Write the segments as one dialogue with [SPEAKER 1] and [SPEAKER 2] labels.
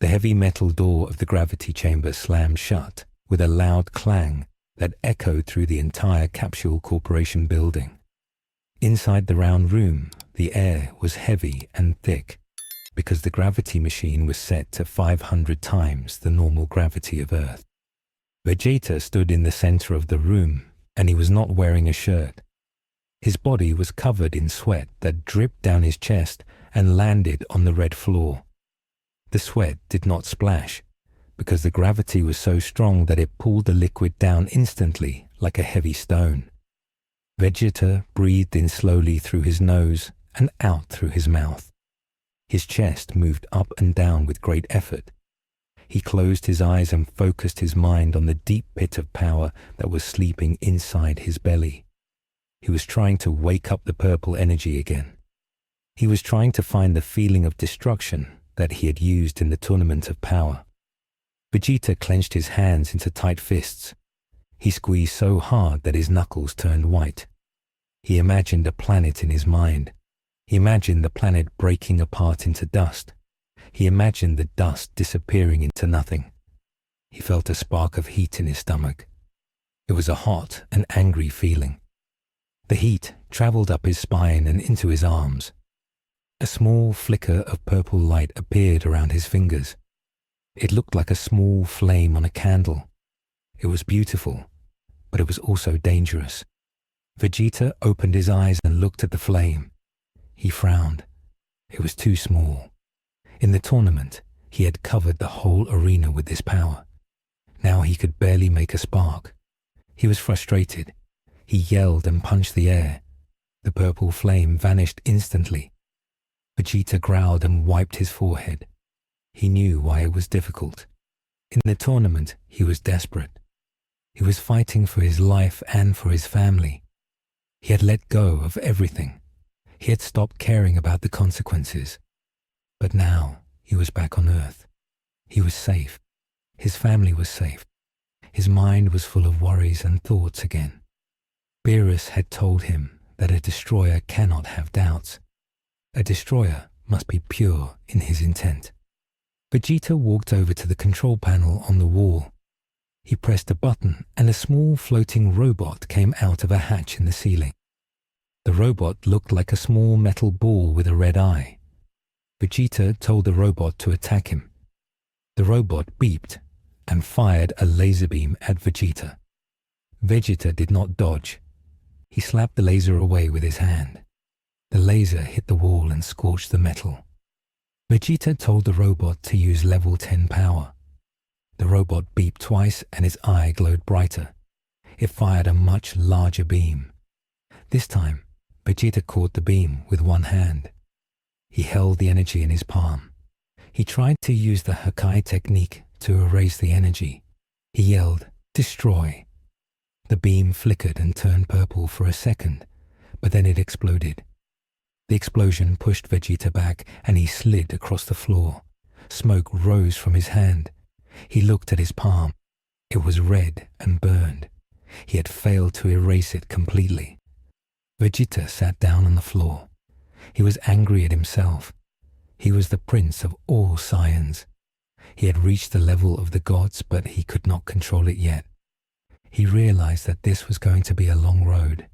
[SPEAKER 1] The heavy metal door of the gravity chamber slammed shut with a loud clang that echoed through the entire Capsule Corporation building. Inside the round room, the air was heavy and thick because the gravity machine was set to 500 times the normal gravity of Earth. Vegeta stood in the center of the room, and he was not wearing a shirt. His body was covered in sweat that dripped down his chest and landed on the red floor. The sweat did not splash because the gravity was so strong that it pulled the liquid down instantly like a heavy stone. Vegeta breathed in slowly through his nose and out through his mouth. His chest moved up and down with great effort. He closed his eyes and focused his mind on the deep pit of power that was sleeping inside his belly. He was trying to wake up the purple energy again. He was trying to find the feeling of destruction that he had used in the tournament of power. Vegeta clenched his hands into tight fists. He squeezed so hard that his knuckles turned white. He imagined a planet in his mind. He imagined the planet breaking apart into dust. He imagined the dust disappearing into nothing. He felt a spark of heat in his stomach. It was a hot and angry feeling. The heat traveled up his spine and into his arms. A small flicker of purple light appeared around his fingers. It looked like a small flame on a candle. It was beautiful, but it was also dangerous. Vegeta opened his eyes and looked at the flame. He frowned. It was too small. In the tournament, he had covered the whole arena with this power. Now he could barely make a spark. He was frustrated. He yelled and punched the air. The purple flame vanished instantly. Vegeta growled and wiped his forehead. He knew why it was difficult. In the tournament, he was desperate. He was fighting for his life and for his family. He had let go of everything. He had stopped caring about the consequences. But now he was back on Earth. He was safe. His family was safe. His mind was full of worries and thoughts again. Beerus had told him that a destroyer cannot have doubts. A destroyer must be pure in his intent. Vegeta walked over to the control panel on the wall. He pressed a button and a small floating robot came out of a hatch in the ceiling. The robot looked like a small metal ball with a red eye. Vegeta told the robot to attack him. The robot beeped and fired a laser beam at Vegeta. Vegeta did not dodge. He slapped the laser away with his hand. The laser hit the wall and scorched the metal. Vegeta told the robot to use level 10 power. The robot beeped twice and his eye glowed brighter. It fired a much larger beam. This time, Vegeta caught the beam with one hand. He held the energy in his palm. He tried to use the Hakai technique to erase the energy. He yelled, "Destroy!" The beam flickered and turned purple for a second, but then it exploded. The explosion pushed Vegeta back and he slid across the floor. Smoke rose from his hand. He looked at his palm. It was red and burned. He had failed to erase it completely. Vegeta sat down on the floor. He was angry at himself. He was the prince of all Saiyans. He had reached the level of the gods, but he could not control it yet. He realized that this was going to be a long road.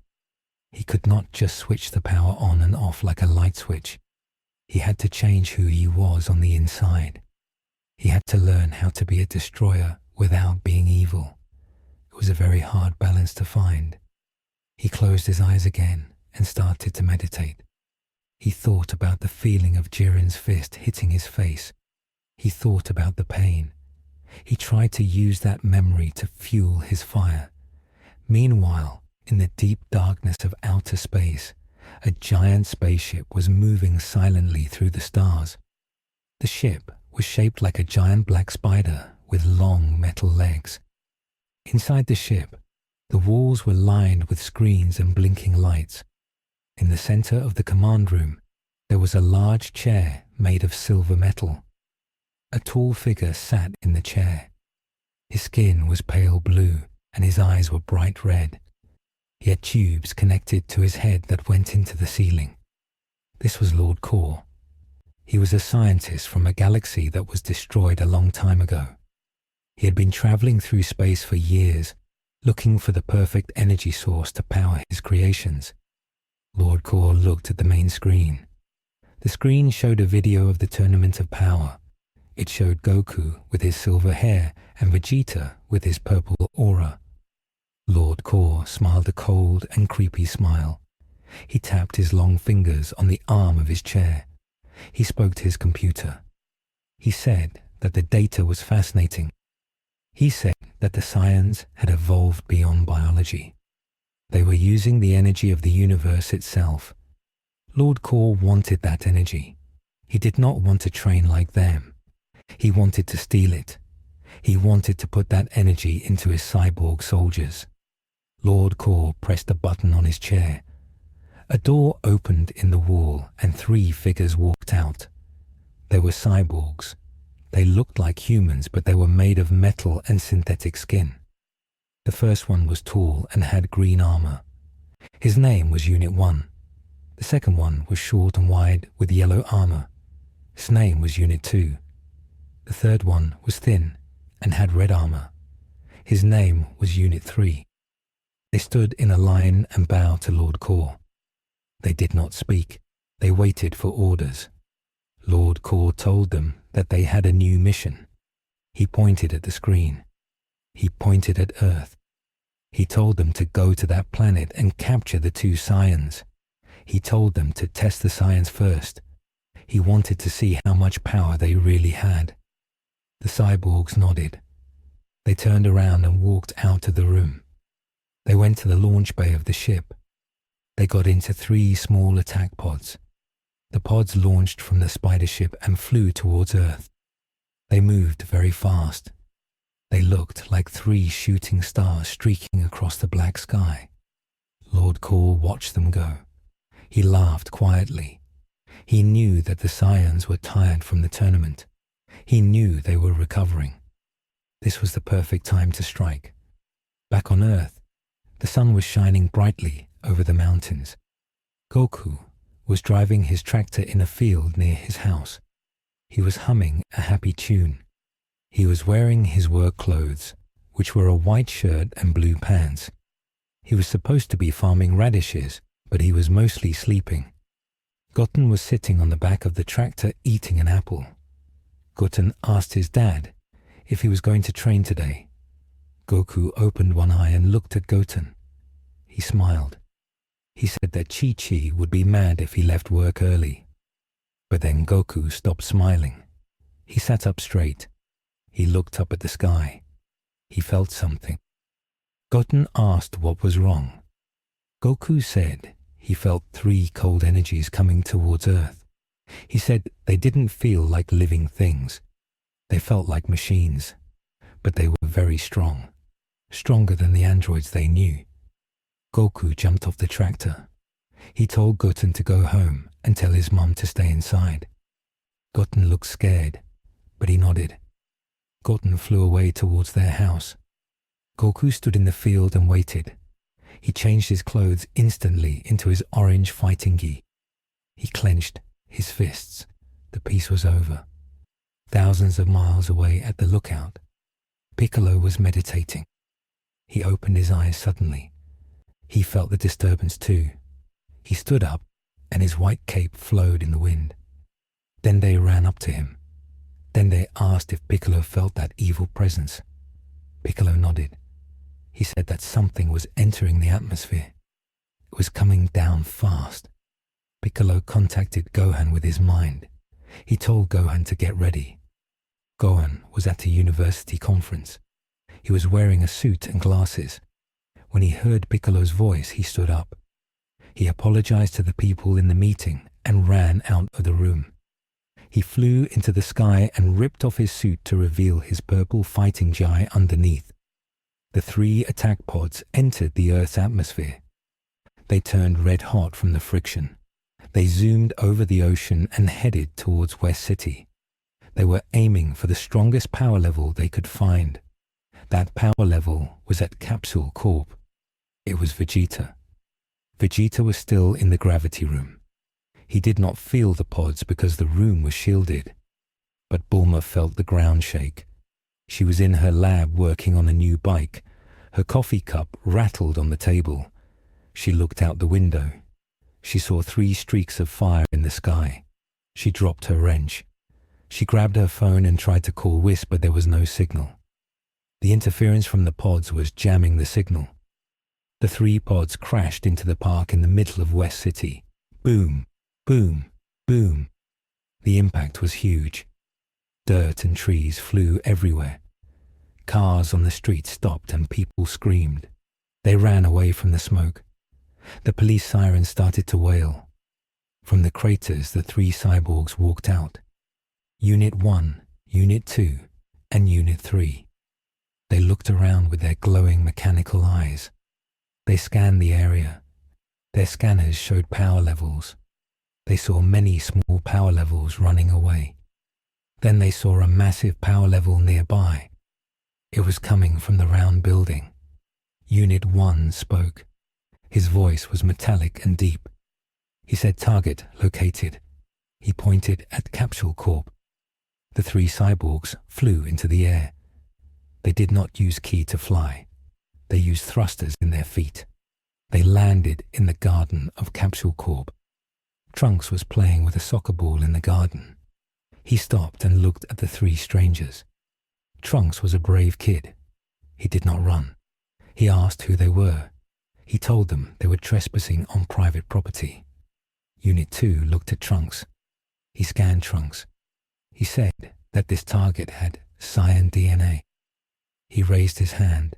[SPEAKER 1] He could not just switch the power on and off like a light switch. He had to change who he was on the inside. He had to learn how to be a destroyer without being evil. It was a very hard balance to find. He closed his eyes again and started to meditate. He thought about the feeling of Jiren's fist hitting his face. He thought about the pain. He tried to use that memory to fuel his fire. Meanwhile, in the deep darkness of outer space, a giant spaceship was moving silently through the stars. The ship was shaped like a giant black spider with long metal legs. Inside the ship, the walls were lined with screens and blinking lights. In the center of the command room, there was a large chair made of silver metal. A tall figure sat in the chair. His skin was pale blue and his eyes were bright red. He had tubes connected to his head that went into the ceiling. This was Lord Kor. He was a scientist from a galaxy that was destroyed a long time ago. He had been traveling through space for years, looking for the perfect energy source to power his creations. Lord Core looked at the main screen. The screen showed a video of the Tournament of Power. It showed Goku with his silver hair and Vegeta with his purple aura. Lord Core smiled a cold and creepy smile. He tapped his long fingers on the arm of his chair. He spoke to his computer. He said that the data was fascinating. He said that the Saiyans had evolved beyond biology. They were using the energy of the universe itself. Lord Core wanted that energy. He did not want to train like them. He wanted to steal it. He wanted to put that energy into his cyborg soldiers. Lord Core pressed a button on his chair. A door opened in the wall and 3 figures walked out. They were cyborgs. They looked like humans, but they were made of metal and synthetic skin. The first one was tall and had green armor. His name was Unit 1. The second one was short and wide with yellow armor. His name was Unit 2. The third one was thin and had red armor. His name was Unit 3. They stood in a line and bowed to Lord Core. They did not speak. They waited for orders. Lord Core told them that they had a new mission. He pointed at the screen. He pointed at Earth. He told them to go to that planet and capture the 2 Saiyans. He told them to test the Saiyans first. He wanted to see how much power they really had. The cyborgs nodded. They turned around and walked out of the room. They went to the launch bay of the ship. They got into 3 small attack pods. The pods launched from the spider ship and flew towards Earth. They moved very fast. They looked like 3 shooting stars streaking across the black sky. Lord Core watched them go. He laughed quietly. He knew that the Saiyans were tired from the tournament. He knew they were recovering. This was the perfect time to strike. Back on Earth, the sun was shining brightly over the mountains. Goku was driving his tractor in a field near his house. He was humming a happy tune. He was wearing his work clothes, which were a white shirt and blue pants. He was supposed to be farming radishes, but he was mostly sleeping. Goten was sitting on the back of the tractor eating an apple. Goten asked his dad if he was going to train today. Goku opened one eye and looked at Goten. He smiled. He said that Chi-Chi would be mad if he left work early. But then Goku stopped smiling. He sat up straight. He looked up at the sky. He felt something. Goten asked what was wrong. Goku said he felt 3 cold energies coming towards Earth. He said they didn't feel like living things. They felt like machines, but they were very strong, stronger than the androids they knew. Goku jumped off the tractor. He told Goten to go home and tell his mom to stay inside. Goten looked scared, but he nodded. Goten flew away towards their house. Goku stood in the field and waited. He changed his clothes instantly into his orange fighting gi. He clenched his fists. The peace was over. Thousands of miles away at the lookout, Piccolo was meditating. He opened his eyes suddenly. He felt the disturbance too. He stood up, and his white cape flowed in the wind. Then they ran up to him. Then they asked if Piccolo felt that evil presence. Piccolo nodded. He said that something was entering the atmosphere. It was coming down fast. Piccolo contacted Gohan with his mind. He told Gohan to get ready. Gohan was at a university conference. He was wearing a suit and glasses. When he heard Piccolo's voice, he stood up. He apologized to the people in the meeting and ran out of the room. He flew into the sky and ripped off his suit to reveal his purple fighting gi underneath. The 3 attack pods entered the Earth's atmosphere. They turned red hot from the friction. They zoomed over the ocean and headed towards West City. They were aiming for the strongest power level they could find. That power level was at Capsule Corp. It was Vegeta. Vegeta was still in the gravity room. He did not feel the pods because the room was shielded. But Bulma felt the ground shake. She was in her lab working on a new bike. Her coffee cup rattled on the table. She looked out the window. She saw 3 streaks of fire in the sky. She dropped her wrench. She grabbed her phone and tried to call Whis, but there was no signal. The interference from the pods was jamming the signal. The 3 pods crashed into the park in the middle of West City. Boom, boom, boom. The impact was huge. Dirt and trees flew everywhere. Cars on the street stopped and people screamed. They ran away from the smoke. The police sirens started to wail. From the craters, the 3 cyborgs walked out. Unit 1, Unit 2, and Unit 3. They looked around with their glowing mechanical eyes. They scanned the area. Their scanners showed power levels. They saw many small power levels running away. Then they saw a massive power level nearby. It was coming from the round building. Unit 1 spoke. His voice was metallic and deep. He said, "Target located." He pointed at Capsule Corp. The 3 cyborgs flew into the air. They did not use ki to fly. They used thrusters in their feet. They landed in the garden of Capsule Corp. Trunks was playing with a soccer ball in the garden. He stopped and looked at the 3 strangers. Trunks was a brave kid. He did not run. He asked who they were. He told them they were trespassing on private property. Unit 2 looked at Trunks. He scanned Trunks. He said that this target had Saiyan DNA. He raised his hand.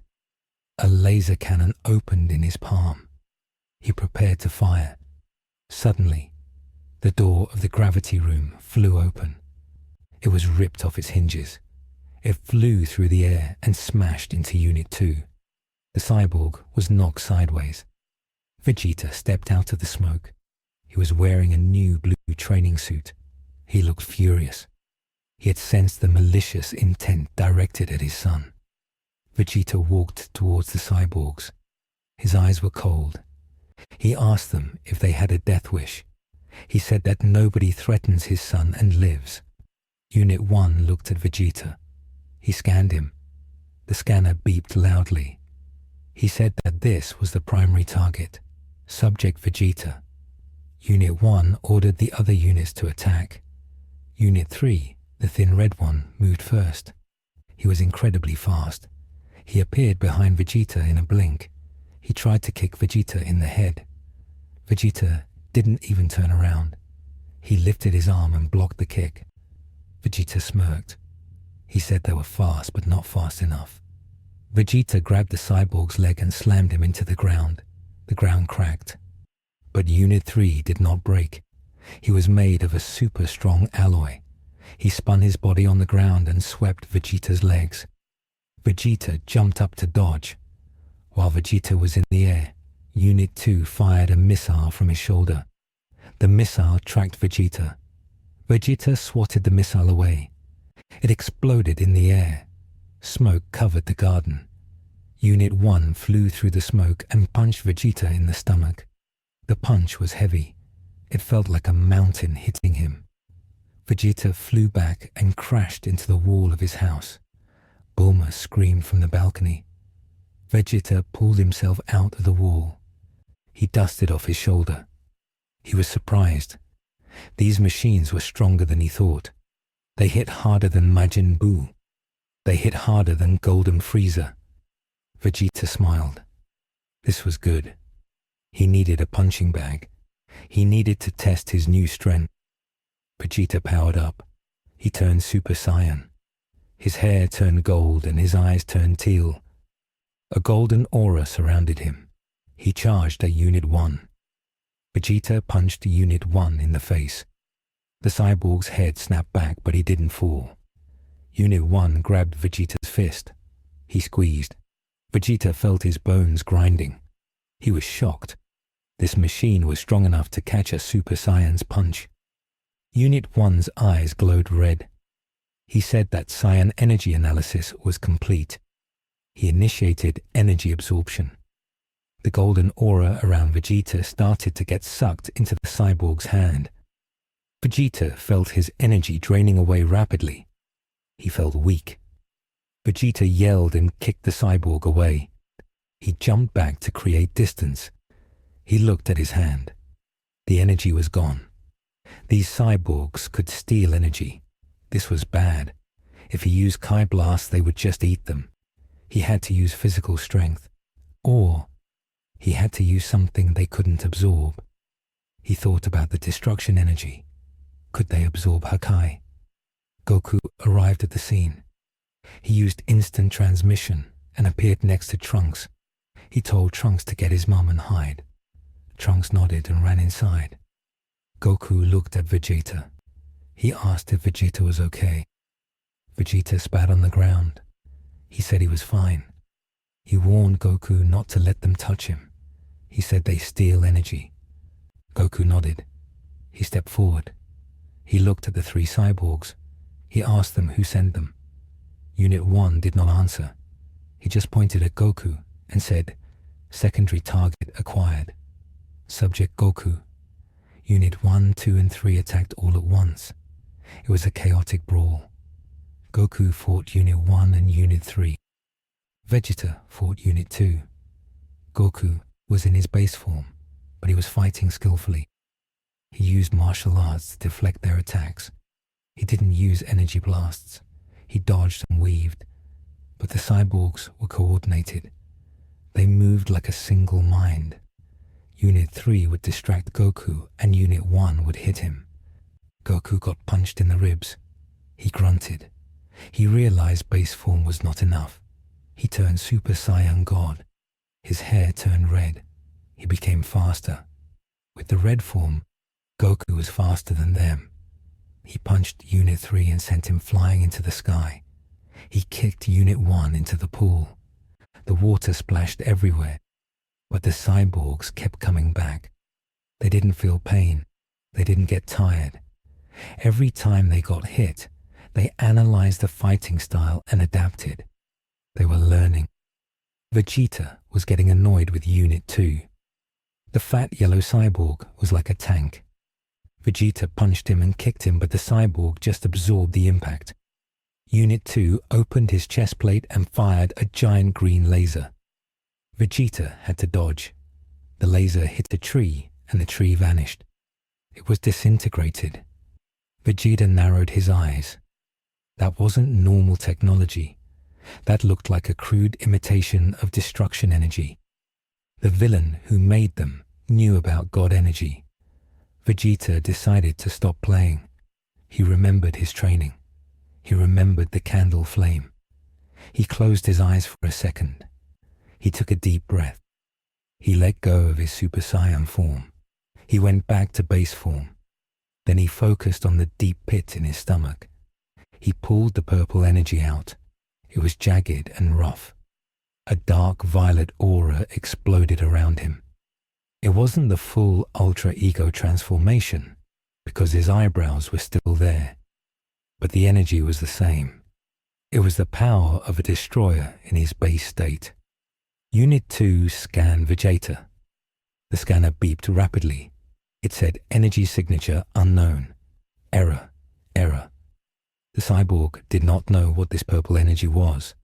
[SPEAKER 1] A laser cannon opened in his palm. He prepared to fire. Suddenly, the door of the gravity room flew open. It was ripped off its hinges. It flew through the air and smashed into Unit 2. The cyborg was knocked sideways. Vegeta stepped out of the smoke. He was wearing a new blue training suit. He looked furious. He had sensed the malicious intent directed at his son. Vegeta walked towards the cyborgs. His eyes were cold. He asked them if they had a death wish. He said that nobody threatens his son and lives. Unit 1 looked at Vegeta. He scanned him. The scanner beeped loudly. He said that this was the primary target, Subject Vegeta. Unit 1 ordered the other units to attack. Unit 3, the thin red one, moved first. He was incredibly fast. He appeared behind Vegeta in a blink. He tried to kick Vegeta in the head. Vegeta didn't even turn around. He lifted his arm and blocked the kick. Vegeta smirked. He said they were fast, but not fast enough. Vegeta grabbed the cyborg's leg and slammed him into the ground. The ground cracked. But Unit 3 did not break. He was made of a super strong alloy. He spun his body on the ground and swept Vegeta's legs. Vegeta jumped up to dodge. While Vegeta was in the air, Unit 2 fired a missile from his shoulder. The missile tracked Vegeta. Vegeta swatted the missile away. It exploded in the air. Smoke covered the garden. Unit 1 flew through the smoke and punched Vegeta in the stomach. The punch was heavy. It felt like a mountain hitting him. Vegeta flew back and crashed into the wall of his house. Bulma screamed from the balcony. Vegeta pulled himself out of the wall. He dusted off his shoulder. He was surprised. These machines were stronger than he thought. They hit harder than Majin Buu. They hit harder than Golden Frieza. Vegeta smiled. This was good. He needed a punching bag. He needed to test his new strength. Vegeta powered up. He turned Super Saiyan. His hair turned gold and his eyes turned teal. A golden aura surrounded him. He charged at Unit 1. Vegeta punched Unit 1 in the face. The cyborg's head snapped back, but he didn't fall. Unit 1 grabbed Vegeta's fist. He squeezed. Vegeta felt his bones grinding. He was shocked. This machine was strong enough to catch a Super Saiyan's punch. Unit 1's eyes glowed red. He said that Saiyan energy analysis was complete. He initiated energy absorption. The golden aura around Vegeta started to get sucked into the cyborg's hand. Vegeta felt his energy draining away rapidly. He felt weak. Vegeta yelled and kicked the cyborg away. He jumped back to create distance. He looked at his hand. The energy was gone. These cyborgs could steal energy. This was bad. If he used Kai Blast, they would just eat them. He had to use physical strength. Or he had to use something they couldn't absorb. He thought about the destruction energy. Could they absorb Hakai? Goku arrived at the scene. He used instant transmission and appeared next to Trunks. He told Trunks to get his mum and hide. Trunks nodded and ran inside. Goku looked at Vegeta. He asked if Vegeta was okay. Vegeta spat on the ground. He said he was fine. He warned Goku not to let them touch him. He said they steal energy. Goku nodded. He stepped forward. He looked at the three cyborgs. He asked them who sent them. Unit 1 did not answer. He just pointed at Goku and said, "Secondary target acquired. Subject Goku." Unit 1, 2, and 3 attacked all at once. It was a chaotic brawl. Goku fought Unit 1 and Unit 3. Vegeta fought Unit 2. Goku was in his base form, but he was fighting skillfully. He used martial arts to deflect their attacks. He didn't use energy blasts. He dodged and weaved. But the cyborgs were coordinated. They moved like a single mind. Unit 3 would distract Goku and Unit 1 would hit him. Goku got punched in the ribs. He grunted. He realized base form was not enough. He turned Super Saiyan God. His hair turned red. He became faster. With the red form, Goku was faster than them. He punched Unit 3 and sent him flying into the sky. He kicked Unit 1 into the pool. The water splashed everywhere, but the cyborgs kept coming back. They didn't feel pain. They didn't get tired. Every time they got hit, they analyzed the fighting style and adapted. They were learning. Vegeta was getting annoyed with Unit 2. The fat yellow cyborg was like a tank. Vegeta punched him and kicked him, but the cyborg just absorbed the impact. Unit 2 opened his chest plate and fired a giant green laser. Vegeta had to dodge. The laser hit a tree and the tree vanished. It was disintegrated. Vegeta narrowed his eyes. That wasn't normal technology. That looked like a crude imitation of destruction energy. The villain who made them knew about God energy. Vegeta decided to stop playing. He remembered his training. He remembered the candle flame. He closed his eyes for a second. He took a deep breath. He let go of his Super Saiyan form. He went back to base form. Then he focused on the deep pit in his stomach. He pulled the purple energy out. It was jagged and rough. A dark violet aura exploded around him. It wasn't the full Ultra Ego transformation, because his eyebrows were still there. But the energy was the same. It was the power of a destroyer in his base state. Unit 2 scanned Vegeta. The scanner beeped rapidly. It said energy signature unknown. Error, error. The cyborg did not know what this purple energy was.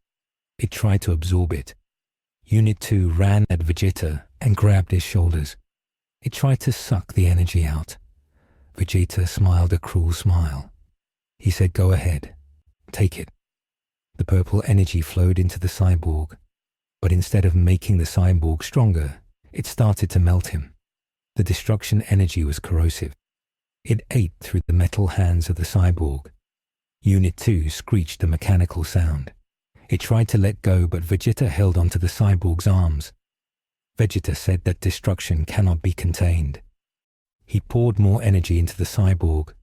[SPEAKER 1] It tried to absorb it. Unit 2 ran at Vegeta and grabbed his shoulders. It tried to suck the energy out. Vegeta smiled a cruel smile. He said, "Go ahead. Take it." The purple energy flowed into the cyborg, but instead of making the cyborg stronger, it started to melt him. The destruction energy was corrosive. It ate through the metal hands of the cyborg. Unit 2 screeched a mechanical sound. It tried to let go, but Vegeta held onto the cyborg's arms. Vegeta said that destruction cannot be contained. He poured more energy into the cyborg.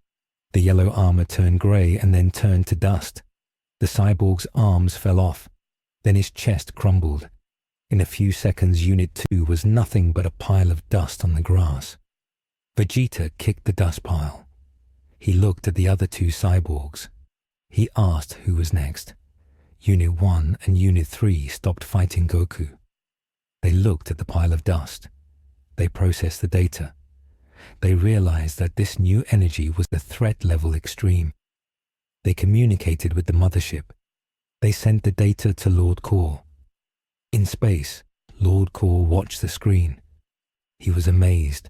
[SPEAKER 1] The yellow armor turned grey and then turned to dust. The cyborg's arms fell off. Then his chest crumbled. In a few seconds, Unit 2 was nothing but a pile of dust on the grass. Vegeta kicked the dust pile. He looked at the other two cyborgs. He asked who was next. Unit 1 and Unit 3 stopped fighting Goku. They looked at the pile of dust. They processed the data. They realized that this new energy was the threat level extreme. They communicated with the mothership. They sent the data to Lord Core. In space, Lord Core watched the screen. He was amazed.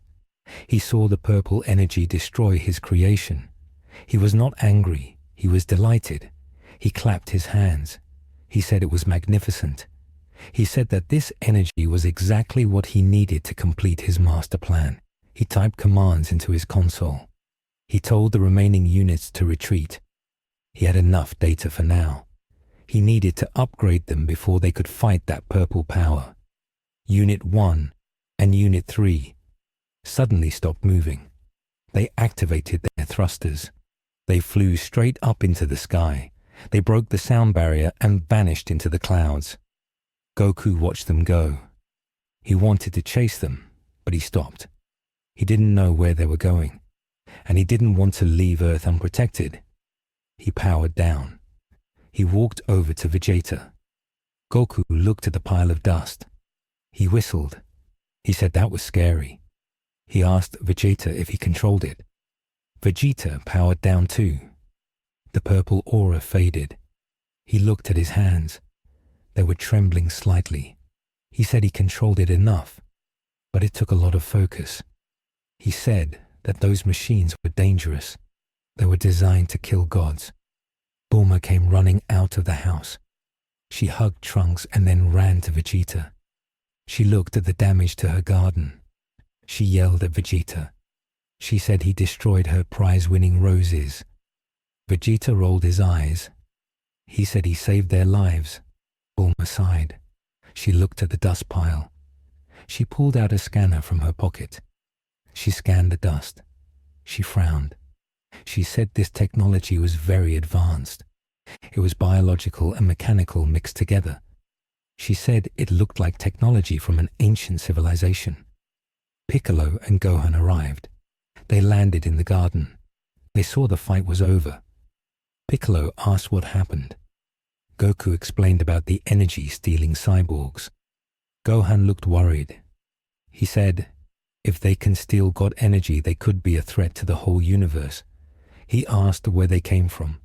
[SPEAKER 1] He saw the purple energy destroy his creation. He was not angry. He was delighted. He clapped his hands. He said it was magnificent. He said that this energy was exactly what he needed to complete his master plan. He typed commands into his console. He told the remaining units to retreat. He had enough data for now. He needed to upgrade them before they could fight that purple power. Unit 1 and Unit 3 suddenly stopped moving. They activated their thrusters. They flew straight up into the sky. They broke the sound barrier and vanished into the clouds. Goku watched them go. He wanted to chase them, but he stopped. He didn't know where they were going, and he didn't want to leave Earth unprotected. He powered down. He walked over to Vegeta. Goku looked at the pile of dust. He whistled. He said that was scary. He asked Vegeta if he controlled it. Vegeta powered down too. The purple aura faded. He looked at his hands. They were trembling slightly. He said he controlled it enough, but it took a lot of focus. He said that those machines were dangerous. They were designed to kill gods. Bulma came running out of the house. She hugged Trunks and then ran to Vegeta. She looked at the damage to her garden. She yelled at Vegeta. She said he destroyed her prize-winning roses. Vegeta rolled his eyes. He said he saved their lives. Bulma sighed. She looked at the dust pile. She pulled out a scanner from her pocket. She scanned the dust. She frowned. She said this technology was very advanced. It was biological and mechanical mixed together. She said it looked like technology from an ancient civilization. Piccolo and Gohan arrived. They landed in the garden. They saw the fight was over. Piccolo asked what happened. Goku explained about the energy stealing cyborgs. Gohan looked worried. He said, if they can steal God energy, they could be a threat to the whole universe. He asked where they came from.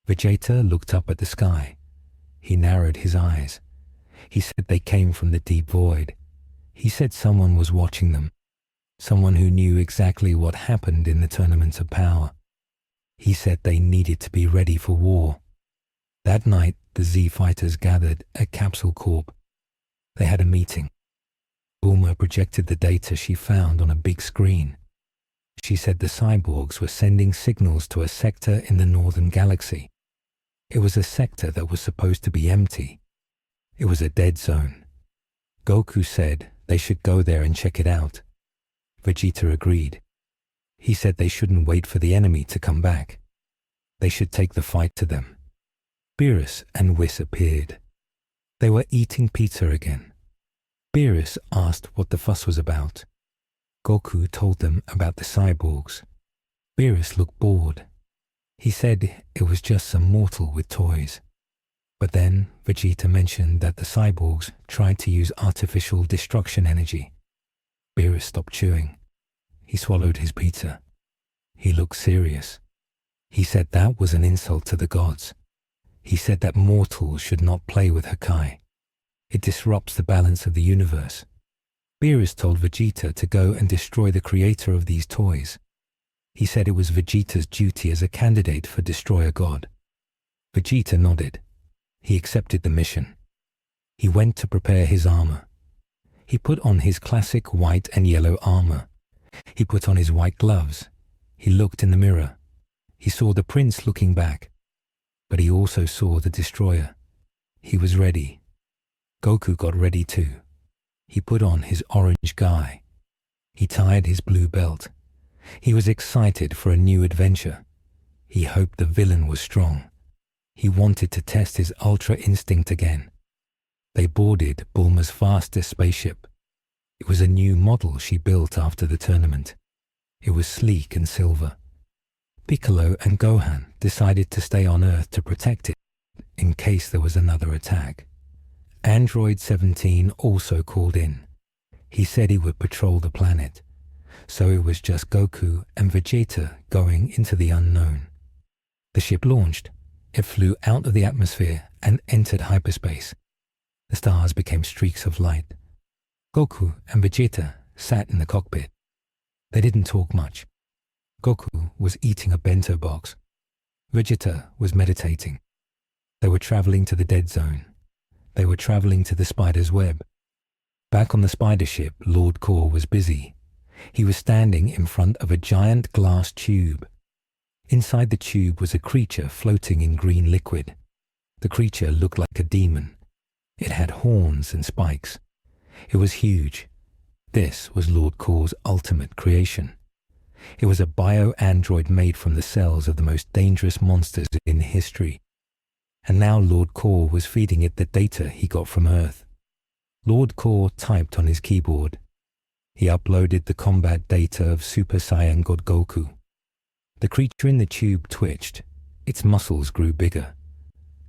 [SPEAKER 1] Vegeta looked up at the sky. He narrowed his eyes. He said they came from the deep void. He said someone was watching them. Someone who knew exactly what happened in the tournaments of power. He said they needed to be ready for war. That night, the Z fighters gathered at Capsule Corp. They had a meeting. Bulma projected the data she found on a big screen. She said the cyborgs were sending signals to a sector in the northern galaxy. It was a sector that was supposed to be empty. It was a dead zone. Goku said they should go there and check it out. Vegeta agreed. He said they shouldn't wait for the enemy to come back. They should take the fight to them. Beerus and Whis appeared. They were eating pizza again. Beerus asked what the fuss was about. Goku told them about the cyborgs. Beerus looked bored. He said it was just some mortal with toys. But then Vegeta mentioned that the cyborgs tried to use artificial destruction energy. Beerus stopped chewing. He swallowed his pizza. He looked serious. He said that was an insult to the gods. He said that mortals should not play with Hakai. It disrupts the balance of the universe. Beerus told Vegeta to go and destroy the creator of these toys. He said it was Vegeta's duty as a candidate for Destroyer God. Vegeta nodded. He accepted the mission. He went to prepare his armor. He put on his classic white and yellow armor. He put on his white gloves. He looked in the mirror. He saw the prince looking back. But he also saw the destroyer. He was ready. Goku got ready too. He put on his orange guy. He tied his blue belt. He was excited for a new adventure. He hoped the villain was strong. He wanted to test his ultra instinct again. They boarded Bulma's fastest spaceship. It was a new model she built after the tournament. It was sleek and silver. Piccolo and Gohan decided to stay on Earth to protect it in case there was another attack. Android 17 also called in. He said he would patrol the planet. so it was just Goku and Vegeta going into the unknown. The ship launched. It flew out of the atmosphere and entered hyperspace. The stars became streaks of light. Goku and Vegeta sat in the cockpit. They didn't talk much. Goku was eating a bento box. Vegeta was meditating. They were traveling to the dead zone. They were traveling to the spider's web. Back on the spider ship, Lord Kor was busy. He was standing in front of a giant glass tube. Inside the tube was a creature floating in green liquid. The creature looked like a demon. It had horns and spikes. It was huge. This was Lord Kor's ultimate creation. It was a bio-android made from the cells of the most dangerous monsters in history. And now Lord Kor was feeding it the data he got from Earth. Lord Kor typed on his keyboard. He uploaded the combat data of Super Saiyan God Goku. The creature in the tube twitched. Its muscles grew bigger.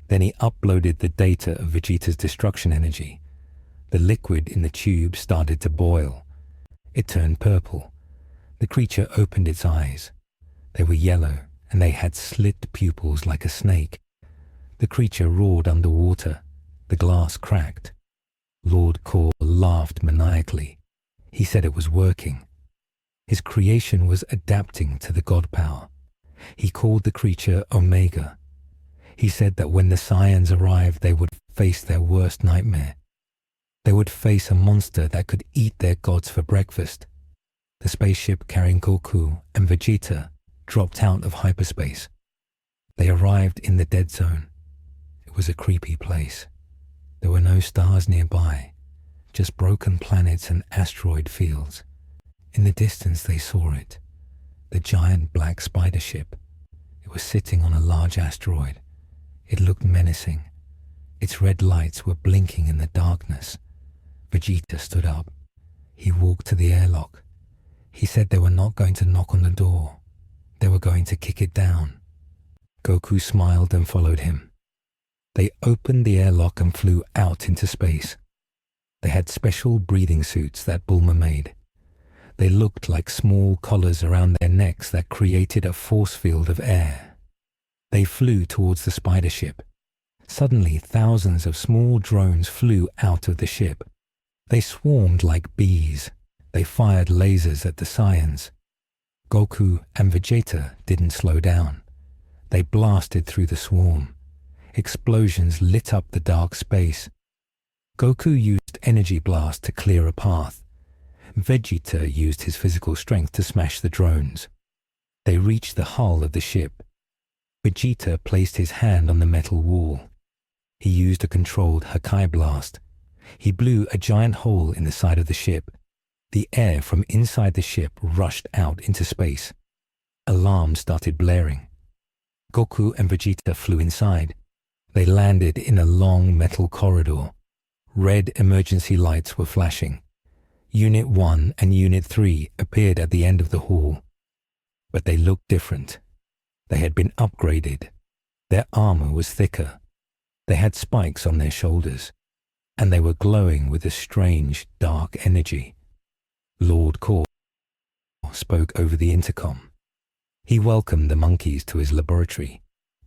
[SPEAKER 1] Then he uploaded the data of Vegeta's destruction energy. The liquid in the tube started to boil. It turned purple. The creature opened its eyes. They were yellow, and they had slit pupils like a snake. The creature roared underwater. The glass cracked. Lord Kor laughed maniacally. He said it was working. His creation was adapting to the god power. He called the creature Omega. He said that when the Saiyans arrived, they would face their worst nightmare. They would face a monster that could eat their gods for breakfast. The spaceship carrying Goku and Vegeta dropped out of hyperspace. They arrived in the dead zone. It was a creepy place. There were no stars nearby, just broken planets and asteroid fields. In the distance they saw it, the giant black spider ship. It was sitting on a large asteroid. It looked menacing. Its red lights were blinking in the darkness. Vegeta stood up. He walked to the airlock. He said they were not going to knock on the door. They were going to kick it down. Goku smiled and followed him. They opened the airlock and flew out into space. They had special breathing suits that Bulma made. They looked like small collars around their necks that created a force field of air. They flew towards the spider ship. Suddenly, thousands of small drones flew out of the ship. They swarmed like bees. They fired lasers at the Saiyans. Goku and Vegeta didn't slow down. They blasted through the swarm. Explosions lit up the dark space. Goku used energy blast to clear a path. Vegeta used his physical strength to smash the drones. They reached the hull of the ship. Vegeta placed his hand on the metal wall. He used a controlled Hakai blast. He blew a giant hole in the side of the ship. The air from inside the ship rushed out into space. Alarms started blaring. Goku and Vegeta flew inside. They landed in a long metal corridor. Red emergency lights were flashing. Unit 1 and Unit 3 appeared at the end of the hall. But they looked different. They had been upgraded. Their armor was thicker. They had spikes on their shoulders, and they were glowing with a strange, dark energy. Lord Kor spoke over the intercom. He welcomed the monkeys to his laboratory.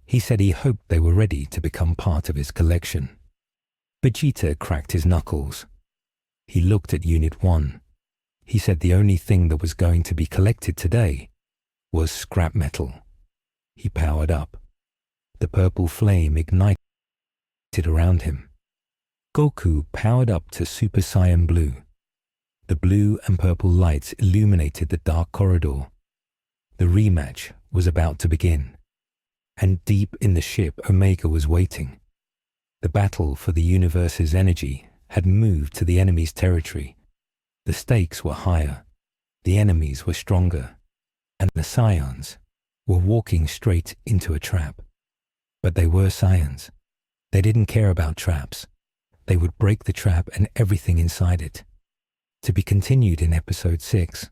[SPEAKER 1] He said he hoped they were ready to become part of his collection. Vegeta cracked his knuckles. He looked at Unit 1. He said the only thing that was going to be collected today was scrap metal. He powered up. The purple flame ignited around him. Goku powered up to Super Saiyan Blue. The blue and purple lights illuminated the dark corridor. The rematch was about to begin. And deep in the ship, Omega was waiting. The battle for the universe's energy had moved to the enemy's territory. The stakes were higher. The enemies were stronger. And the Saiyans were walking straight into a trap. But they were Saiyans. They didn't care about traps. They would break the trap and everything inside it. To be continued in episode 6.